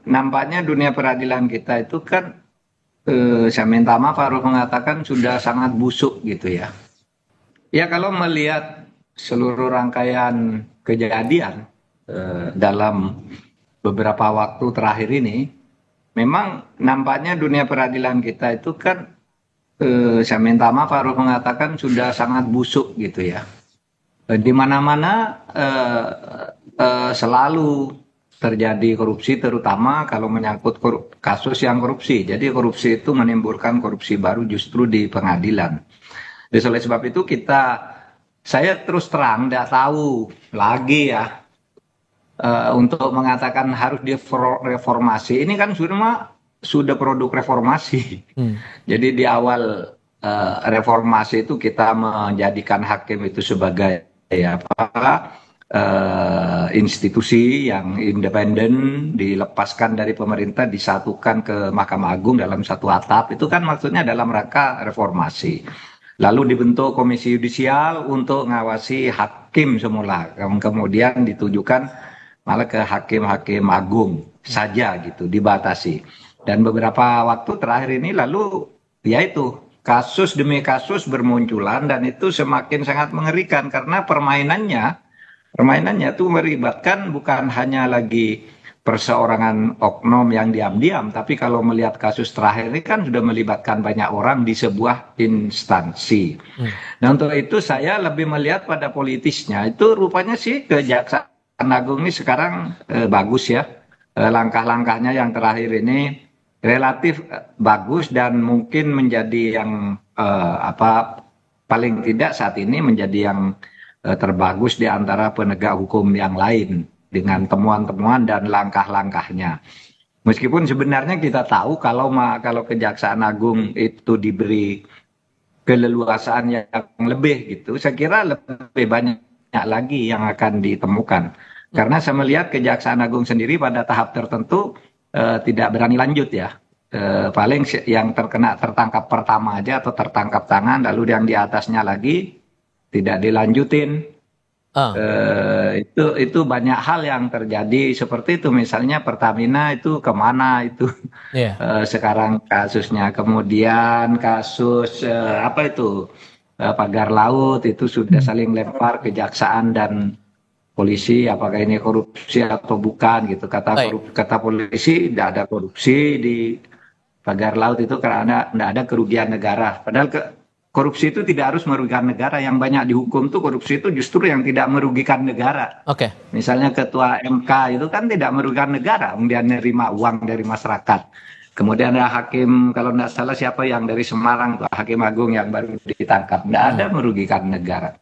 nampaknya dunia peradilan kita itu kan, saya minta maaf harus mengatakan sudah sangat busuk gitu ya. Ya kalau melihat seluruh rangkaian kejadian dalam beberapa waktu terakhir ini, memang nampaknya dunia peradilan kita itu kan, saya minta maaf harus mengatakan sudah sangat busuk gitu ya. Di mana-mana selalu terjadi korupsi, terutama kalau menyangkut kasus yang korupsi. Jadi korupsi itu menimbulkan korupsi baru justru di pengadilan. Jadi oleh sebab itu saya terus terang tidak tahu lagi ya, untuk mengatakan harus direformasi. Ini kan sudah produk reformasi. Jadi di awal reformasi itu kita menjadikan hakim itu sebagai institusi yang independen, dilepaskan dari pemerintah, disatukan ke Mahkamah Agung dalam satu atap. Itu kan maksudnya dalam rangka reformasi. Lalu dibentuk komisi yudisial untuk ngawasi hakim semula, kemudian ditujukan malah ke hakim-hakim agung saja gitu, dibatasi. Dan beberapa waktu terakhir ini lalu yaitu kasus demi kasus bermunculan, dan itu semakin sangat mengerikan karena permainannya itu melibatkan bukan hanya lagi perseorangan oknum yang diam-diam, tapi kalau melihat kasus terakhir ini kan sudah melibatkan banyak orang di sebuah instansi. Nah untuk itu saya lebih melihat pada politisnya. Itu rupanya sih Kejaksaan Agung ini sekarang bagus ya, langkah-langkahnya yang terakhir ini relatif bagus dan mungkin menjadi yang paling tidak saat ini menjadi yang terbagus di antara penegak hukum yang lain dengan temuan-temuan dan langkah-langkahnya. Meskipun sebenarnya kita tahu kalau Kejaksaan Agung itu diberi keleluasaan yang lebih gitu, saya kira lebih banyak lagi yang akan ditemukan. Karena saya melihat Kejaksaan Agung sendiri pada tahap tertentu tidak berani lanjut ya. Paling yang tertangkap pertama aja atau tertangkap tangan, lalu yang di atasnya lagi tidak dilanjutin. Itu banyak hal yang terjadi seperti itu. Misalnya Pertamina itu kemana itu sekarang kasusnya. Kemudian kasus pagar laut itu sudah saling lempar kejaksaan dan polisi, apakah ini korupsi atau bukan gitu. Kata polisi tidak ada korupsi di pagar laut itu karena tidak ada kerugian negara. Padahal korupsi itu tidak harus merugikan negara. Yang banyak dihukum tuh korupsi itu justru yang tidak merugikan negara. Misalnya ketua MK itu kan tidak merugikan negara, dia nerima uang dari masyarakat. Kemudian ada hakim, kalau tidak salah siapa yang dari Semarang, tuh hakim agung yang baru ditangkap, tidak ada merugikan negara.